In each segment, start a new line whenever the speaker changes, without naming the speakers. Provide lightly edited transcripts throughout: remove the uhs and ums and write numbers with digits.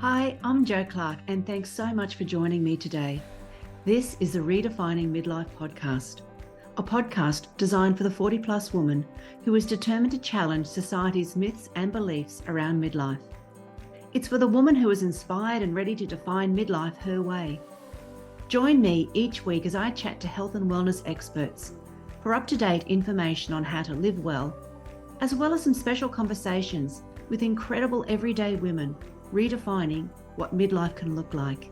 Hi, I'm Jo Clark, and thanks so much for joining me today. This is the Redefining Midlife podcast, a podcast designed for the 40-plus woman who is determined to challenge society's myths and beliefs around midlife. It's for the woman who is inspired and ready to define midlife her way. Join me each week as I chat to health and wellness experts for up-to-date information on how to live well, as well as some special conversations with incredible everyday women redefining what midlife can look like.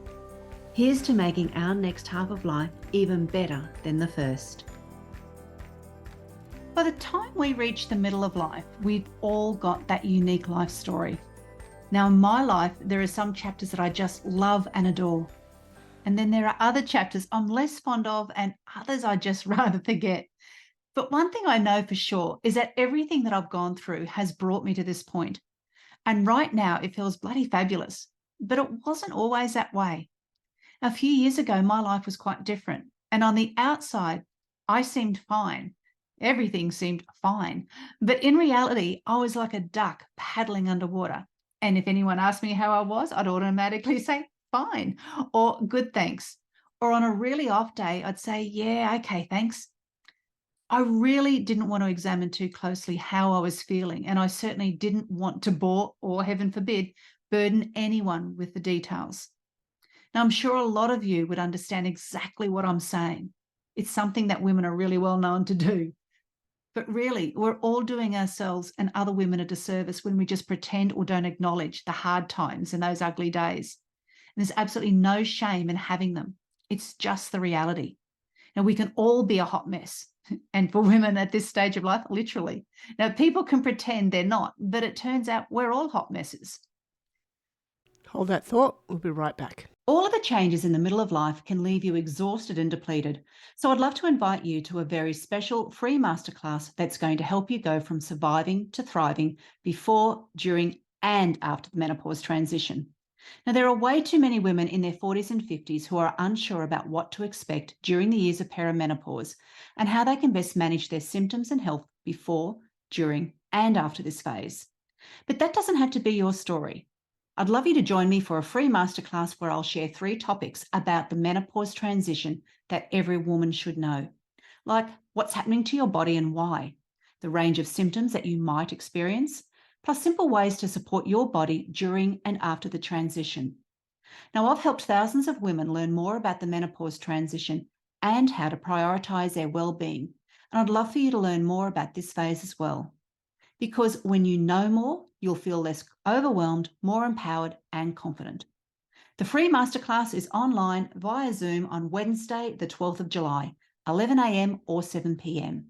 Here's to making our next half of life even better than the first.
By the time we reach the middle of life, we've all got that unique life story. Now, in my life, there are some chapters that I just love and adore. And then there are other chapters I'm less fond of and others I just rather forget. But one thing I know for sure is that everything that I've gone through has brought me to this point. And right now it feels bloody fabulous, but it wasn't always that way. A few years ago, my life was quite different. And on the outside, I seemed fine. Everything seemed fine. But in reality, I was like a duck paddling underwater. And if anyone asked me how I was, I'd automatically say, fine, or good, thanks. Or on a really off day, I'd say, yeah, okay, thanks. I really didn't want to examine too closely how I was feeling, and I certainly didn't want to bore or, heaven forbid, burden anyone with the details. Now, I'm sure a lot of you would understand exactly what I'm saying. It's something that women are really well known to do. But really, we're all doing ourselves and other women a disservice when we just pretend or don't acknowledge the hard times and those ugly days. And there's absolutely no shame in having them. It's just the reality. Now, we can all be a hot mess. And for women at this stage of life, literally. Now, people can pretend they're not, but it turns out we're all hot messes.
Hold that thought. We'll be right back.
All of the changes in the middle of life can leave you exhausted and depleted. So I'd love to invite you to a very special free masterclass that's going to help you go from surviving to thriving before, during, and after the menopause transition. Now, there are way too many women in their 40s and 50s who are unsure about what to expect during the years of perimenopause and how they can best manage their symptoms and health before, during, and after this phase. But that doesn't have to be your story. I'd love you to join me for a free masterclass where I'll share 3 topics about the menopause transition that every woman should know, like what's happening to your body and why, the range of symptoms that you might experience, plus simple ways to support your body during and after the transition. Now, I've helped thousands of women learn more about the menopause transition and how to prioritise their well-being, and I'd love for you to learn more about this phase as well. Because when you know more, you'll feel less overwhelmed, more empowered and confident. The free masterclass is online via Zoom on Wednesday, the 12th of July, 11 a.m. or 7 p.m.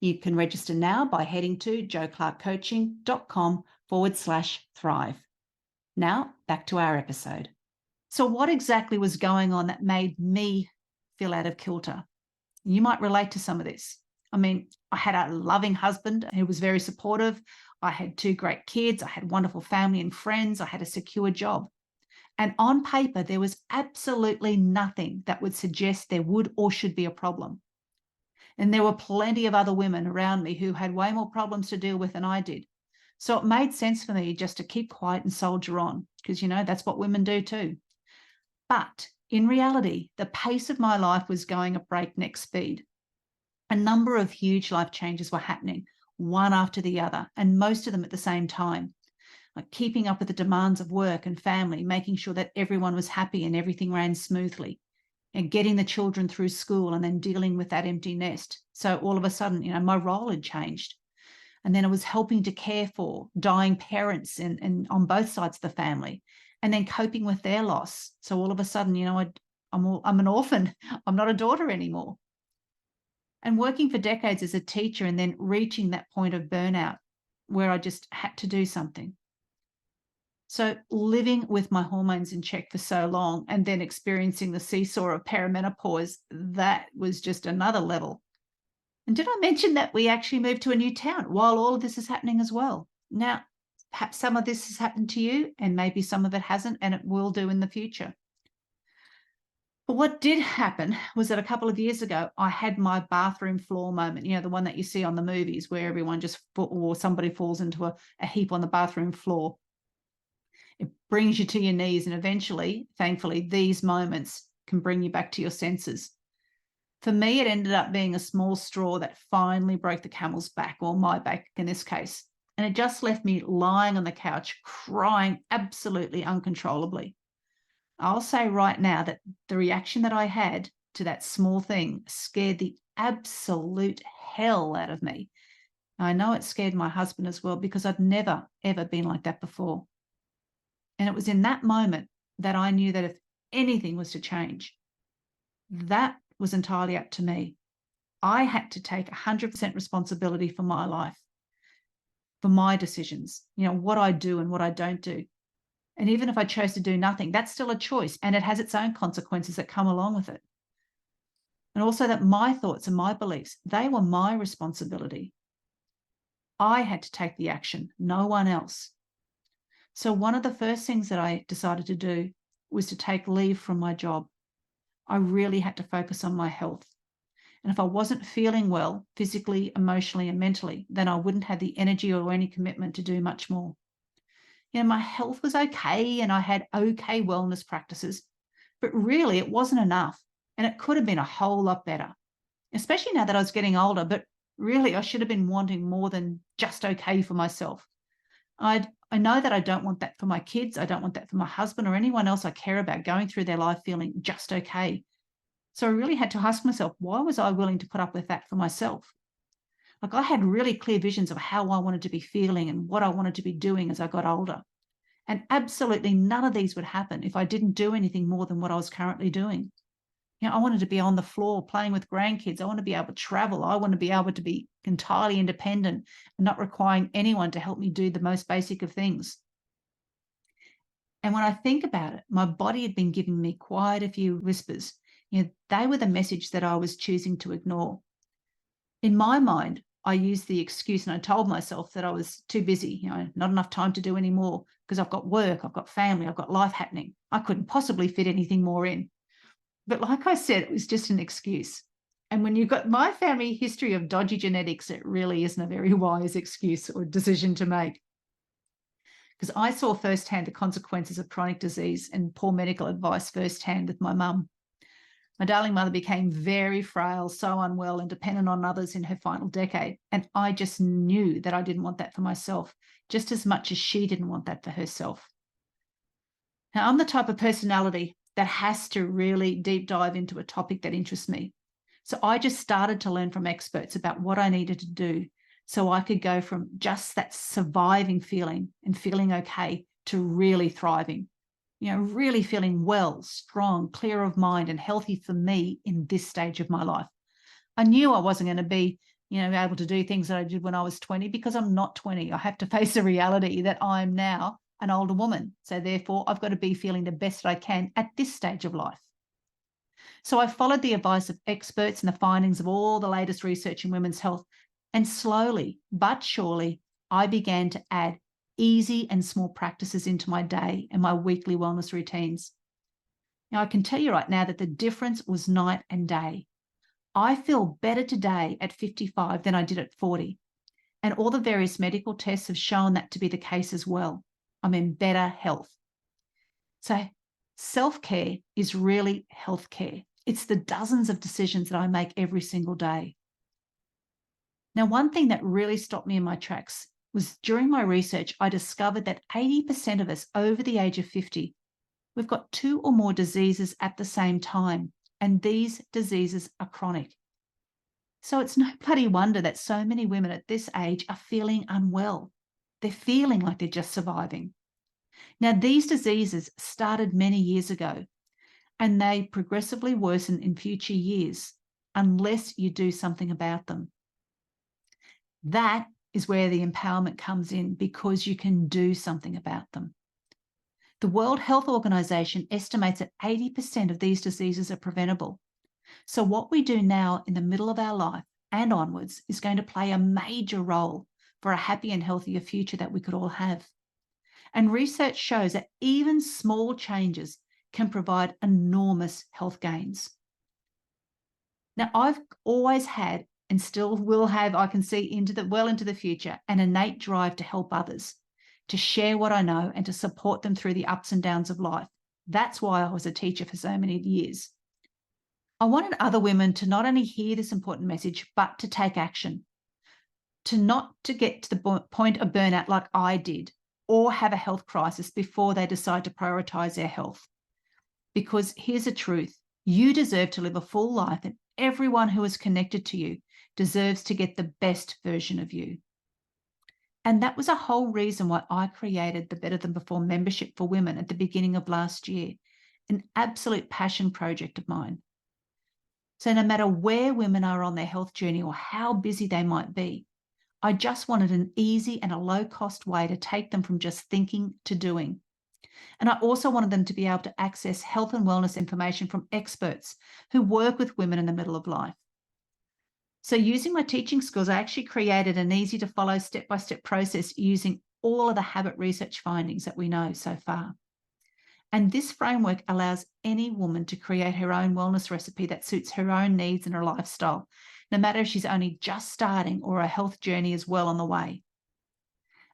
You can register now by heading to joclarkcoaching.com/thrive. Now, back to our episode. So what exactly was going on that made me feel out of kilter? You might relate to some of this. I mean, I had a loving husband who was very supportive. I had 2 great kids. I had wonderful family and friends. I had a secure job. And on paper, there was absolutely nothing that would suggest there would or should be a problem. And there were plenty of other women around me who had way more problems to deal with than I did. So it made sense for me just to keep quiet and soldier on, because, that's what women do too. But in reality, the pace of my life was going at breakneck speed. A number of huge life changes were happening, one after the other, and most of them at the same time, like keeping up with the demands of work and family, making sure that everyone was happy and everything ran smoothly, and getting the children through school and then dealing with that empty nest. So all of a sudden, my role had changed. And then I was helping to care for dying parents and on both sides of the family, and then coping with their loss. So all of a sudden, I'm an orphan. I'm not a daughter anymore. And working for decades as a teacher and then reaching that point of burnout where I just had to do something. So living with my hormones in check for so long and then experiencing the seesaw of perimenopause, that was just another level. And did I mention that we actually moved to a new town while all of this is happening as well? Now, perhaps some of this has happened to you and maybe some of it hasn't, and it will do in the future. But what did happen was that a couple of years ago, I had my bathroom floor moment, the one that you see on the movies where everyone or somebody falls into a heap on the bathroom floor. It brings you to your knees. And eventually, thankfully, these moments can bring you back to your senses. For me, it ended up being a small straw that finally broke the camel's back, or my back in this case. And it just left me lying on the couch, crying absolutely uncontrollably. I'll say right now that the reaction that I had to that small thing scared the absolute hell out of me. I know it scared my husband as well, because I'd never, ever been like that before. And it was in that moment that I knew that if anything was to change, that was entirely up to me. I had to take 100% responsibility for my life, for my decisions, what I do and what I don't do. And even if I chose to do nothing, that's still a choice, and it has its own consequences that come along with it. And also that my thoughts and my beliefs, they were my responsibility. I had to take the action, no one else. So one of the first things that I decided to do was to take leave from my job. I really had to focus on my health. And if I wasn't feeling well, physically, emotionally, and mentally, then I wouldn't have the energy or any commitment to do much more. My health was okay, and I had okay wellness practices, but really it wasn't enough. And it could have been a whole lot better, especially now that I was getting older. But really, I should have been wanting more than just okay for myself. I know that I don't want that for my kids. I don't want that for my husband or anyone else I care about going through their life feeling just okay. So I really had to ask myself, why was I willing to put up with that for myself? Like, I had really clear visions of how I wanted to be feeling and what I wanted to be doing as I got older. And absolutely none of these would happen if I didn't do anything more than what I was currently doing. I wanted to be on the floor playing with grandkids. I want to be able to travel. I want to be able to be entirely independent and not requiring anyone to help me do the most basic of things. And when I think about it, my body had been giving me quite a few whispers. They were the message that I was choosing to ignore. In my mind, I used the excuse, and I told myself that I was too busy, not enough time to do any more, because I've got work, I've got family, I've got life happening. I couldn't possibly fit anything more in. But like I said, it was just an excuse. And when you've got my family history of dodgy genetics, it really isn't a very wise excuse or decision to make. Because I saw firsthand the consequences of chronic disease and poor medical advice firsthand with my mum. My darling mother became very frail, so unwell and dependent on others in her final decade. And I just knew that I didn't want that for myself, just as much as she didn't want that for herself. Now, I'm the type of personality that has to really deep dive into a topic that interests me. So I just started to learn from experts about what I needed to do so I could go from just that surviving feeling and feeling okay to really thriving. Really feeling well, strong, clear of mind, and healthy for me in this stage of my life. I knew I wasn't going to be, able to do things that I did when I was 20, because I'm not 20. I have to face the reality that I'm now an older woman. So therefore, I've got to be feeling the best I can at this stage of life. So I followed the advice of experts and the findings of all the latest research in women's health. And slowly but surely, I began to add easy and small practices into my day and my weekly wellness routines. Now, I can tell you right now that the difference was night and day. I feel better today at 55 than I did at 40. And all the various medical tests have shown that to be the case as well. I'm in better health. So self-care is really healthcare. It's the dozens of decisions that I make every single day. Now, one thing that really stopped me in my tracks was during my research, I discovered that 80% of us over the age of 50, we've got 2 or more diseases at the same time, and these diseases are chronic. So it's no bloody wonder that so many women at this age are feeling unwell. They're feeling like they're just surviving. Now, these diseases started many years ago, and they progressively worsen in future years unless you do something about them. That is where the empowerment comes in, because you can do something about them. The World Health Organization estimates that 80% of these diseases are preventable. So what we do now in the middle of our life and onwards is going to play a major role for a happy and healthier future that we could all have. And research shows that even small changes can provide enormous health gains. Now, I've always had and still will have, I can see into the future, an innate drive to help others, to share what I know, and to support them through the ups and downs of life. That's why I was a teacher for so many years. I wanted other women to not only hear this important message, but to take action, to get to the point of burnout like I did, or have a health crisis before they decide to prioritize their health. Because here's the truth: you deserve to live a full life, and everyone who is connected to you deserves to get the best version of you. And that was a whole reason why I created the Better Than Before membership for women at the beginning of last year, an absolute passion project of mine. So no matter where women are on their health journey or how busy they might be, I just wanted an easy and a low-cost way to take them from just thinking to doing. And I also wanted them to be able to access health and wellness information from experts who work with women in the middle of life. So using my teaching skills, I actually created an easy-to-follow step-by-step process using all of the habit research findings that we know so far. And this framework allows any woman to create her own wellness recipe that suits her own needs and her lifestyle, no matter if she's only just starting or her health journey is well on the way.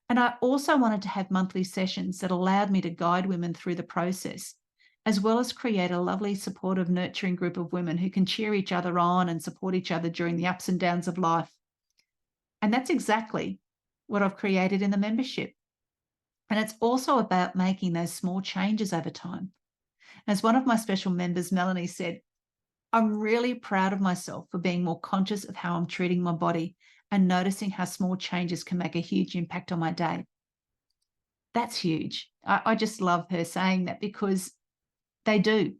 And I also wanted to have monthly sessions that allowed me to guide women through the process, as well as create a lovely, supportive, nurturing group of women who can cheer each other on and support each other during the ups and downs of life. And that's exactly what I've created in the membership. And it's also about making those small changes over time. As one of my special members, Melanie, said, I'm really proud of myself for being more conscious of how I'm treating my body and noticing how small changes can make a huge impact on my day. That's huge. I just love her saying that, because they do.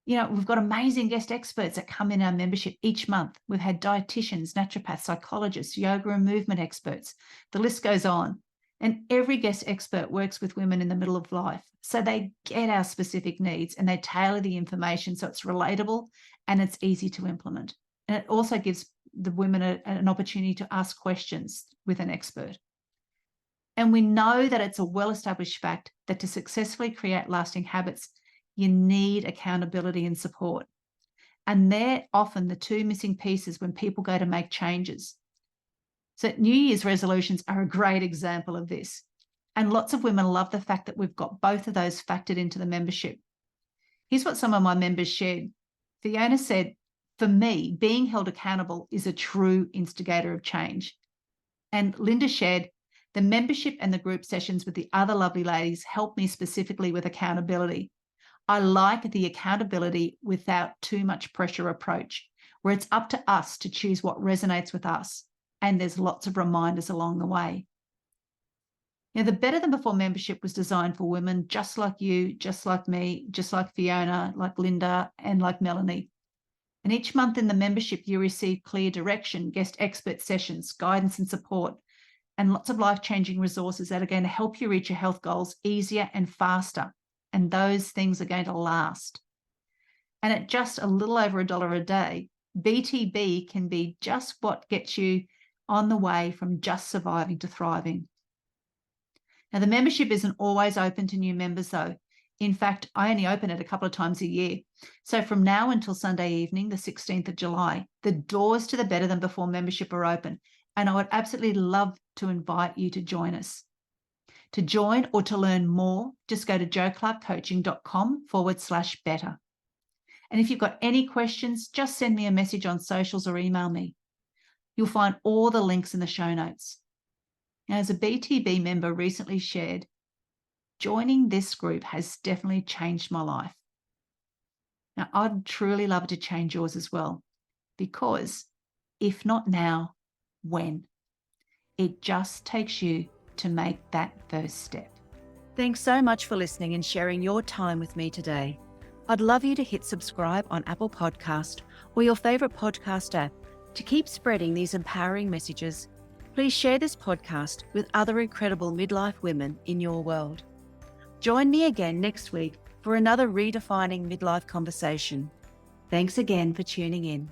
You know, we've got amazing guest experts that come in our membership each month. We've had dietitians, naturopaths, psychologists, yoga and movement experts. The list goes on. And every guest expert works with women in the middle of life. So they get our specific needs and they tailor the information so it's relatable and it's easy to implement. And it also gives the women an opportunity to ask questions with an expert. And we know that it's a well-established fact that to successfully create lasting habits, you need accountability and support. And they're often the two missing pieces when people go to make changes. So New Year's resolutions are a great example of this. And lots of women love the fact that we've got both of those factored into the membership. Here's what some of my members shared. Fiona said, for me, being held accountable is a true instigator of change. And Linda shared, the membership and the group sessions with the other lovely ladies help me specifically with accountability. I like the accountability without too much pressure approach, where it's up to us to choose what resonates with us. And there's lots of reminders along the way. Now, the Better Than Before membership was designed for women just like you, just like me, just like Fiona, like Linda, and like Melanie. And each month in the membership, you receive clear direction, guest expert sessions, guidance and support, and lots of life-changing resources that are going to help you reach your health goals easier and faster. And those things are going to last. And at just a little over $1 a day, BTB can be just what gets you on the way from just surviving to thriving. Now, the membership isn't always open to new members, though. In fact, I only open it a couple of times a year. So from now until Sunday evening, the 16th of July, the doors to the Better Than Before membership are open. And I would absolutely love to invite you to join us. To join or to learn more, just go to joclarkcoaching.com/better. And if you've got any questions, just send me a message on socials or email me. You'll find all the links in the show notes. Now, as a BTB member recently shared, joining this group has definitely changed my life. Now, I'd truly love to change yours as well, because if not now, when? It just takes you to make that first step.
Thanks so much for listening and sharing your time with me today. I'd love you to hit subscribe on Apple Podcast or your favorite podcast app to keep spreading these empowering messages. Please share this podcast with other incredible midlife women in your world. Join me again next week for another redefining midlife conversation. Thanks again for tuning in.